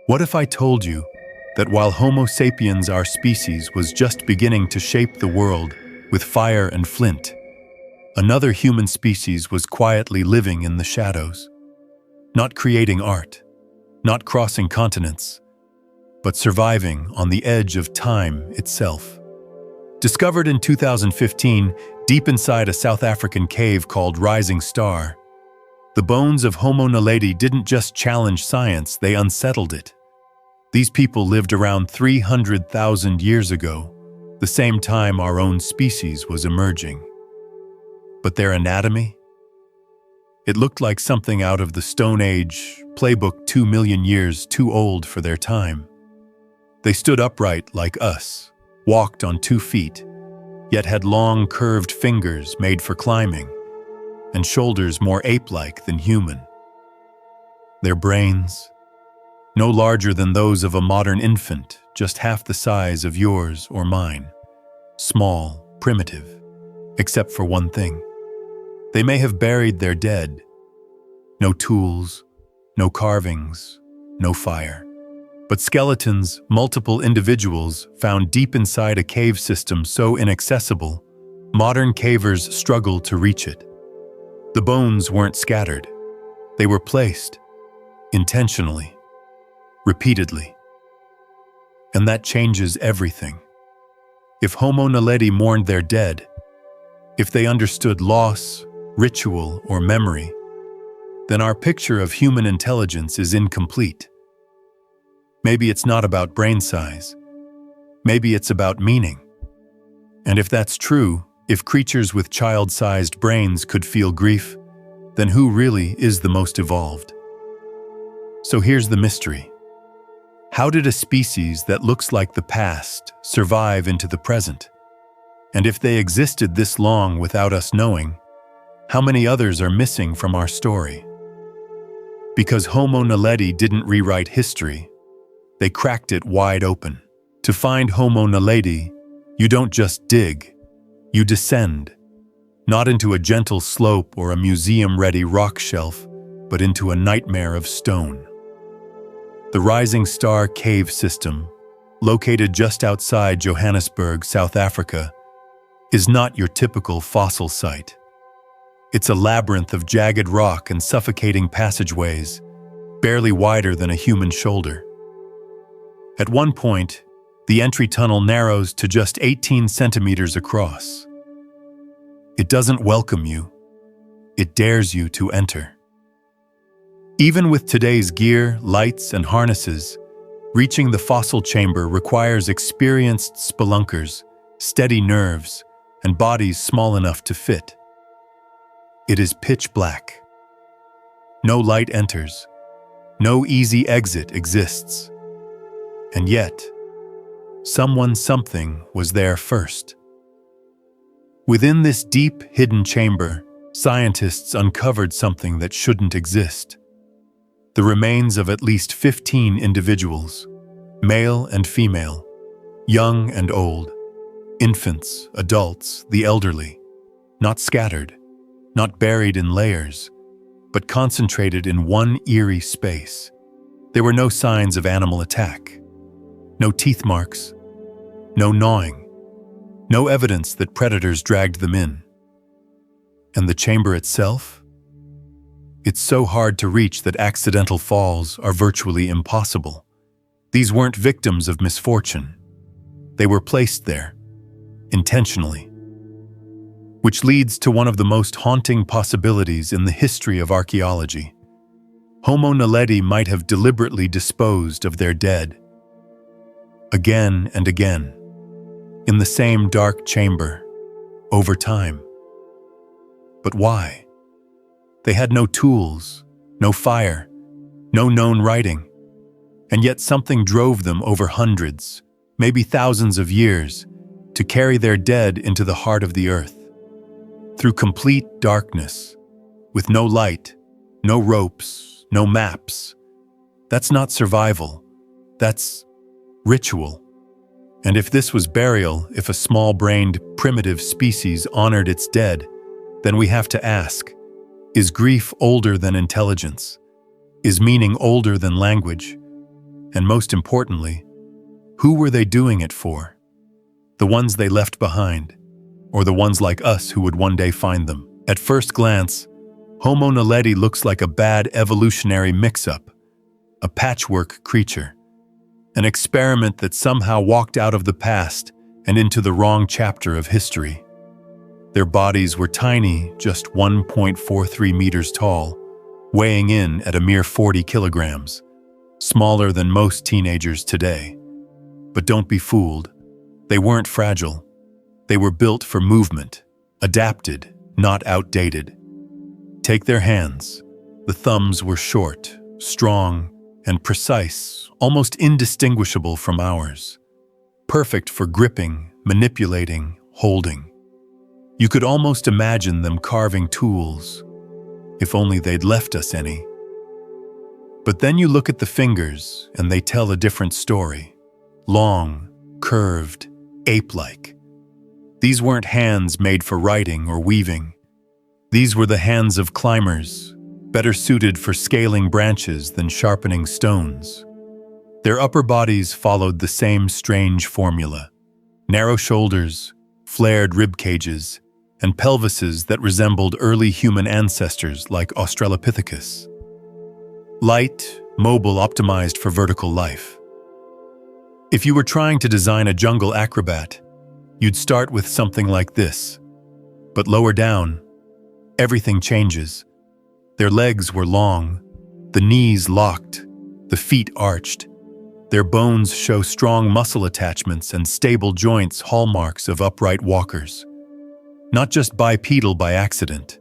What if I told you that while Homo sapiens, our species, was just beginning to shape the world with fire and flint, another human species was quietly living in the shadows, not creating art, not crossing continents, but surviving on the edge of time itself. Discovered in 2015, deep inside a South African cave called Rising Star, the bones of Homo naledi didn't just challenge science, they unsettled it. These people lived around 300,000 years ago, the same time our own species was emerging. But their anatomy? It looked like something out of the Stone Age playbook, 2 million years too old for their time. They stood upright like us, walked on 2 feet, yet had long curved fingers made for climbing, and shoulders more ape-like than human. Their brains, no larger than those of a modern infant, just half the size of yours or mine. Small, primitive, except for one thing. They may have buried their dead. No tools, no carvings, no fire. But skeletons, multiple individuals found deep inside a cave system so inaccessible, modern cavers struggle to reach it. The bones weren't scattered. They were placed, intentionally, repeatedly. And that changes everything. If Homo naledi mourned their dead, if they understood loss, ritual, or memory, then our picture of human intelligence is incomplete. Maybe it's not about brain size. Maybe it's about meaning. And if that's true, if creatures with child-sized brains could feel grief, then who really is the most evolved? So here's the mystery. How did a species that looks like the past survive into the present? And if they existed this long without us knowing, how many others are missing from our story? Because Homo naledi didn't rewrite history, they cracked it wide open. To find Homo naledi, you don't just dig, you descend, not into a gentle slope or a museum-ready rock shelf, but into a nightmare of stone. The Rising Star cave system, located just outside Johannesburg, South Africa, is not your typical fossil site. It's a labyrinth of jagged rock and suffocating passageways, barely wider than a human shoulder. At one point, the entry tunnel narrows to just 18 centimeters across. It doesn't welcome you. It dares you to enter. Even with today's gear, lights, and harnesses, reaching the fossil chamber requires experienced spelunkers, steady nerves, and bodies small enough to fit. It is pitch black. No light enters. No easy exit exists. And yet, something was there first. Within this deep, hidden chamber, scientists uncovered something that shouldn't exist. The remains of at least 15 individuals, male and female, young and old, infants, adults, the elderly, not scattered, not buried in layers, but concentrated in one eerie space. There were no signs of animal attack, no teeth marks, no gnawing, no evidence that predators dragged them in. And the chamber itself? It's so hard to reach that accidental falls are virtually impossible. These weren't victims of misfortune. They were placed there, intentionally. Which leads to one of the most haunting possibilities in the history of archaeology. Homo naledi might have deliberately disposed of their dead. Again and again, in the same dark chamber, over time. But why? They had no tools, no fire, no known writing, and yet something drove them over hundreds, maybe thousands of years, to carry their dead into the heart of the earth. Through complete darkness, with no light, no ropes, no maps. That's not survival, that's ritual. And if this was burial, if a small-brained, primitive species honored its dead, then we have to ask, is grief older than intelligence? Is meaning older than language? And most importantly, who were they doing it for? The ones they left behind, or the ones like us who would one day find them? At first glance, Homo naledi looks like a bad evolutionary mix-up, a patchwork creature, an experiment that somehow walked out of the past and into the wrong chapter of history. Their bodies were tiny, just 1.43 meters tall, weighing in at a mere 40 kilograms, smaller than most teenagers today. But don't be fooled. They weren't fragile. They were built for movement, adapted, not outdated. Take their hands. The thumbs were short, strong, and precise, almost indistinguishable from ours. Perfect for gripping, manipulating, holding. You could almost imagine them carving tools, if only they'd left us any. But then you look at the fingers, and they tell a different story. Long, curved, ape-like. These weren't hands made for writing or weaving. These were the hands of climbers, better suited for scaling branches than sharpening stones. Their upper bodies followed the same strange formula. Narrow shoulders, flared rib cages, and pelvises that resembled early human ancestors like Australopithecus. Light, mobile, optimized for vertical life. If you were trying to design a jungle acrobat, you'd start with something like this. But lower down, everything changes. Their legs were long, the knees locked, the feet arched. Their bones show strong muscle attachments and stable joints, hallmarks of upright walkers. Not just bipedal by accident,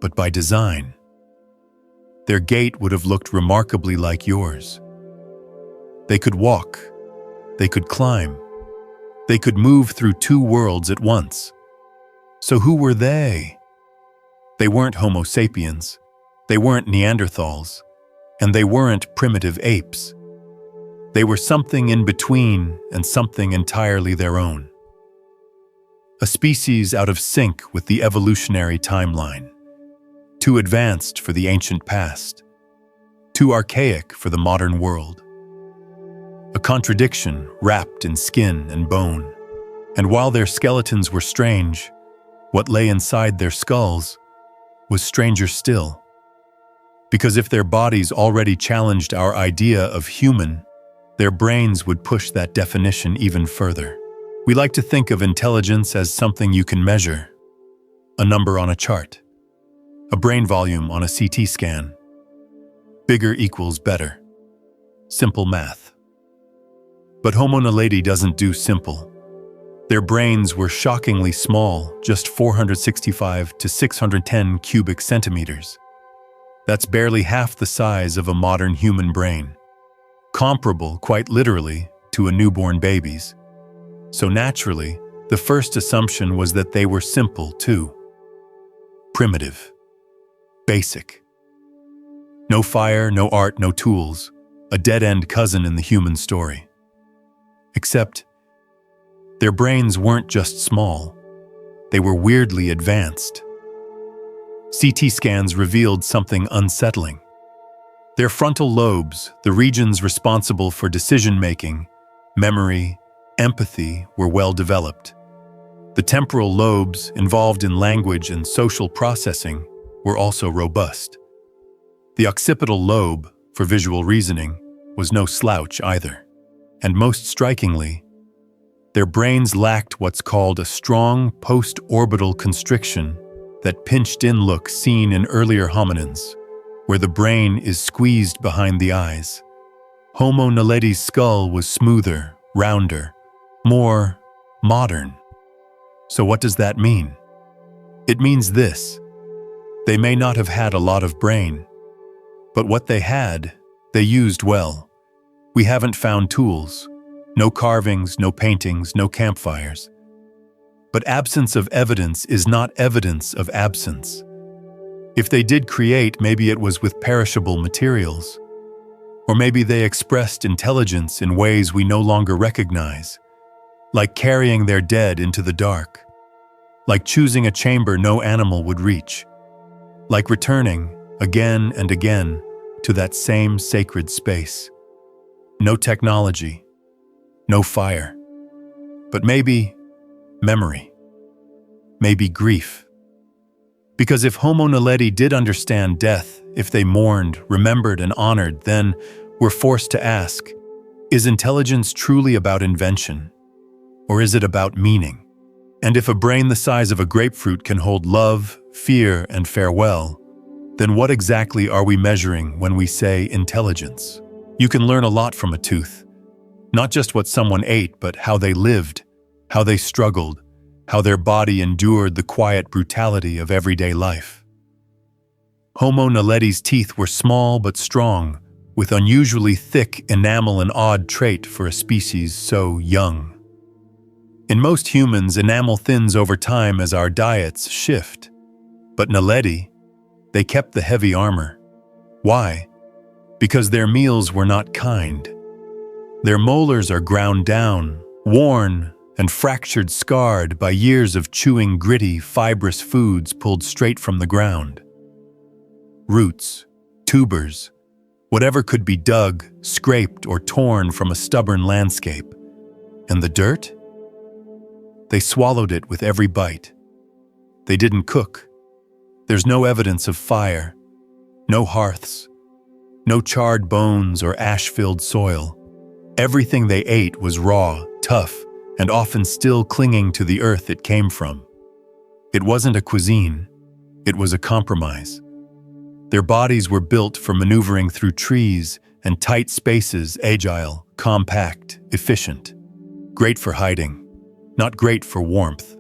but by design. Their gait would have looked remarkably like yours. They could walk. They could climb. They could move through two worlds at once. So who were they? They weren't Homo sapiens. They weren't Neanderthals. And they weren't primitive apes. They were something in between and something entirely their own. A species out of sync with the evolutionary timeline. Too advanced for the ancient past. Too archaic for the modern world. A contradiction wrapped in skin and bone. And while their skeletons were strange, what lay inside their skulls was stranger still. Because if their bodies already challenged our idea of human, their brains would push that definition even further. We like to think of intelligence as something you can measure. A number on a chart. A brain volume on a CT scan. Bigger equals better. Simple math. But Homo naledi doesn't do simple. Their brains were shockingly small, just 465 to 610 cubic centimeters. That's barely half the size of a modern human brain. Comparable, quite literally, to a newborn baby's. So naturally, the first assumption was that they were simple too. Primitive. Basic. No fire, no art, no tools. A dead-end cousin in the human story. Except, their brains weren't just small. They were weirdly advanced. CT scans revealed something unsettling. Their frontal lobes, the regions responsible for decision-making, memory, empathy, were well developed. The temporal lobes, involved in language and social processing, were also robust. The occipital lobe, for visual reasoning, was no slouch either. And most strikingly, their brains lacked what's called a strong post-orbital constriction, that pinched-in look seen in earlier hominins, where the brain is squeezed behind the eyes. Homo naledi's skull was smoother, rounder, more modern. So what does that mean? It means this. They may not have had a lot of brain, but what they had, they used well. We haven't found tools. No carvings, no paintings, no campfires. But absence of evidence is not evidence of absence. If they did create, maybe it was with perishable materials. Or maybe they expressed intelligence in ways we no longer recognize. Like carrying their dead into the dark. Like choosing a chamber no animal would reach. Like returning, again and again, to that same sacred space. No technology, no fire. But maybe memory, maybe grief. Because if Homo naledi did understand death, if they mourned, remembered, and honored, then we're forced to ask, is intelligence truly about invention? Or is it about meaning? And if a brain the size of a grapefruit can hold love, fear, and farewell, then what exactly are we measuring when we say intelligence? You can learn a lot from a tooth. Not just what someone ate, but how they lived, how they struggled, how their body endured the quiet brutality of everyday life. Homo naledi's teeth were small but strong, with unusually thick enamel, an odd trait for a species so young. In most humans, enamel thins over time as our diets shift. But naledi, they kept the heavy armor. Why? Because their meals were not kind. Their molars are ground down, worn, and fractured, scarred by years of chewing gritty, fibrous foods pulled straight from the ground. Roots, tubers, whatever could be dug, scraped, or torn from a stubborn landscape. And the dirt? They swallowed it with every bite. They didn't cook. There's no evidence of fire, no hearths, no charred bones or ash-filled soil. Everything they ate was raw, tough, and often still clinging to the earth it came from. It wasn't a cuisine, it was a compromise. Their bodies were built for maneuvering through trees and tight spaces, agile, compact, efficient. Great for hiding, not great for warmth.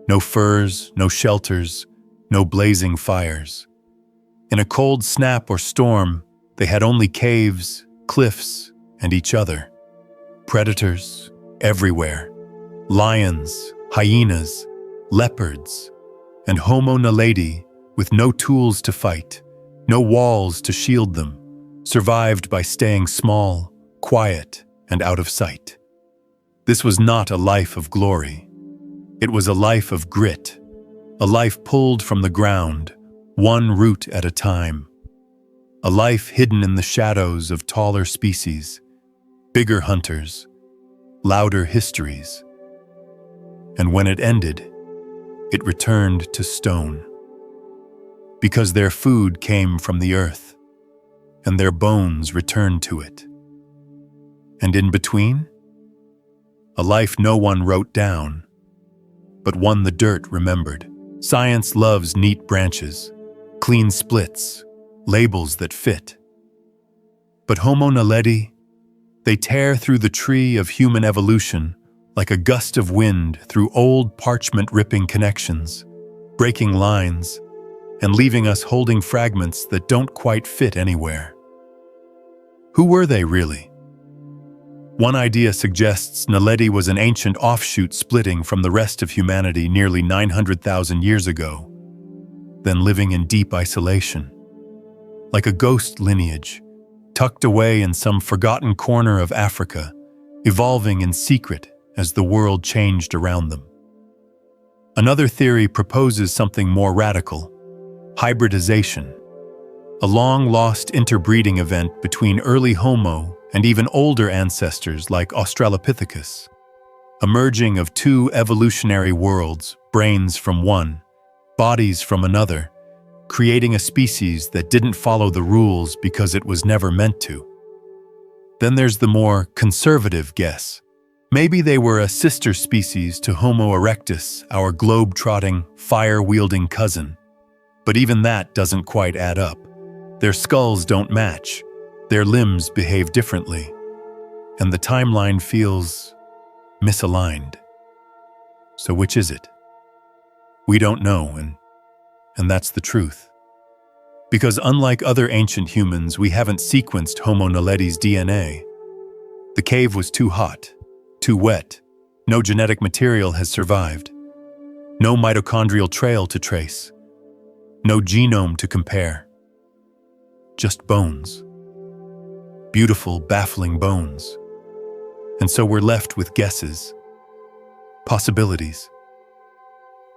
No furs, no shelters, no blazing fires. In a cold snap or storm, they had only caves, cliffs, and each other. Predators everywhere. Lions, hyenas, leopards, and Homo naledi, with no tools to fight, no walls to shield them, survived by staying small, quiet, and out of sight. This was not a life of glory. It was a life of grit, a life pulled from the ground, one root at a time. A life hidden in the shadows of taller species, bigger hunters, louder histories. And when it ended, it returned to stone. Because their food came from the earth, and their bones returned to it. And in between, a life no one wrote down, but one the dirt remembered. Science loves neat branches, clean splits, labels that fit. But Homo naledi, they tear through the tree of human evolution like a gust of wind through old parchment-ripping connections, breaking lines, and leaving us holding fragments that don't quite fit anywhere. Who were they really? One idea suggests Naledi was an ancient offshoot splitting from the rest of humanity nearly 900,000 years ago, then living in deep isolation. Like a ghost lineage, tucked away in some forgotten corner of Africa, evolving in secret as the world changed around them. Another theory proposes something more radical: hybridization, a long-lost interbreeding event between early Homo and even older ancestors like Australopithecus, a merging of two evolutionary worlds, brains from one, bodies from another, creating a species that didn't follow the rules because it was never meant to. Then there's the more conservative guess. Maybe they were a sister species to Homo erectus, our globe-trotting, fire-wielding cousin. But even that doesn't quite add up. Their skulls don't match, their limbs behave differently, and the timeline feels misaligned. So which is it? We don't know, and that's the truth. Because unlike other ancient humans, we haven't sequenced Homo naledi's DNA. The cave was too hot, too wet. No genetic material has survived. No mitochondrial trail to trace. No genome to compare. Just bones. Beautiful, baffling bones. And so we're left with guesses, possibilities,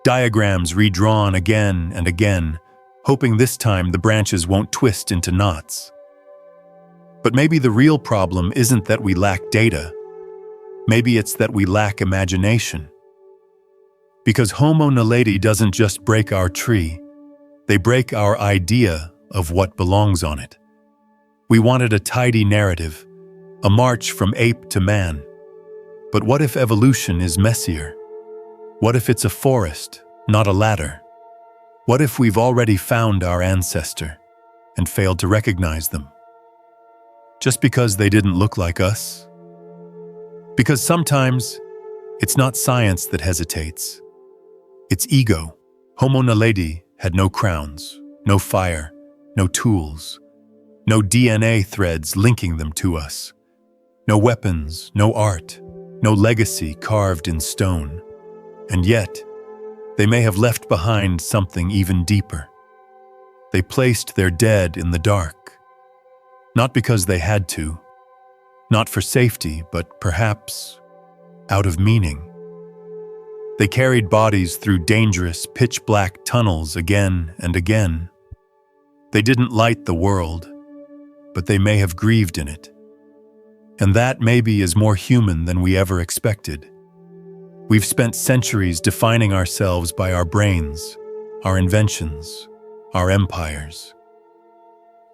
diagrams redrawn again and again, hoping this time the branches won't twist into knots. But maybe the real problem isn't that we lack data. Maybe it's that we lack imagination. Because Homo naledi doesn't just break our tree, they break our idea of what belongs on it. We wanted a tidy narrative, a march from ape to man. But what if evolution is messier? What if it's a forest, not a ladder? What if we've already found our ancestor and failed to recognize them? Just because they didn't look like us? Because sometimes it's not science that hesitates. It's ego. Homo naledi had no crowns, no fire, no tools, no DNA threads linking them to us, no weapons, no art, no legacy carved in stone. And yet, they may have left behind something even deeper. They placed their dead in the dark, not because they had to, not for safety, but perhaps out of meaning. They carried bodies through dangerous, pitch-black tunnels again and again. They didn't light the world, but they may have grieved in it. And that maybe is more human than we ever expected. We've spent centuries defining ourselves by our brains, our inventions, our empires.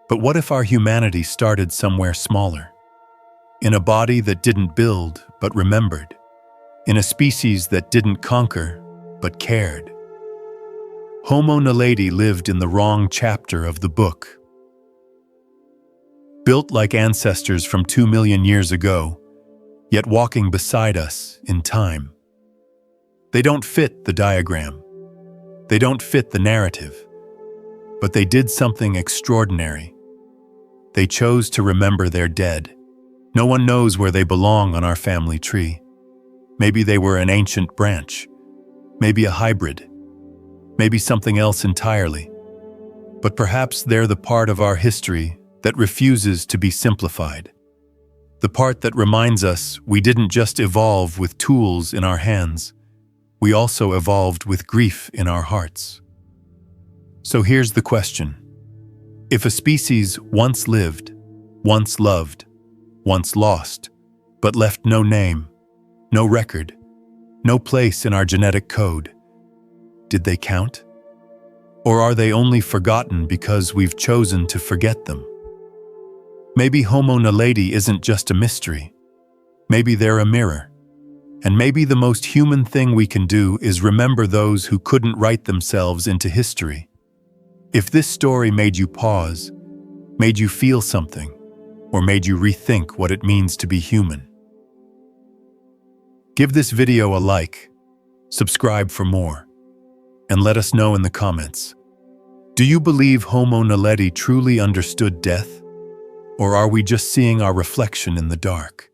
But what if our humanity started somewhere smaller? In a body that didn't build but remembered. In a species that didn't conquer but cared. Homo naledi lived in the wrong chapter of the book. Built like ancestors from 2 million years ago, yet walking beside us in time. They don't fit the diagram. They don't fit the narrative. But they did something extraordinary. They chose to remember their dead. No one knows where they belong on our family tree. Maybe they were an ancient branch. Maybe a hybrid. Maybe something else entirely. But perhaps they're the part of our history that refuses to be simplified. The part that reminds us we didn't just evolve with tools in our hands. We also evolved with grief in our hearts. So here's the question. If a species once lived, once loved, once lost, but left no name, no record, no place in our genetic code, did they count? Or are they only forgotten because we've chosen to forget them? Maybe Homo naledi isn't just a mystery. Maybe they're a mirror. And maybe the most human thing we can do is remember those who couldn't write themselves into history. If this story made you pause, made you feel something, or made you rethink what it means to be human, give this video a like, subscribe for more, and let us know in the comments. Do you believe Homo naledi truly understood death? Or are we just seeing our reflection in the dark?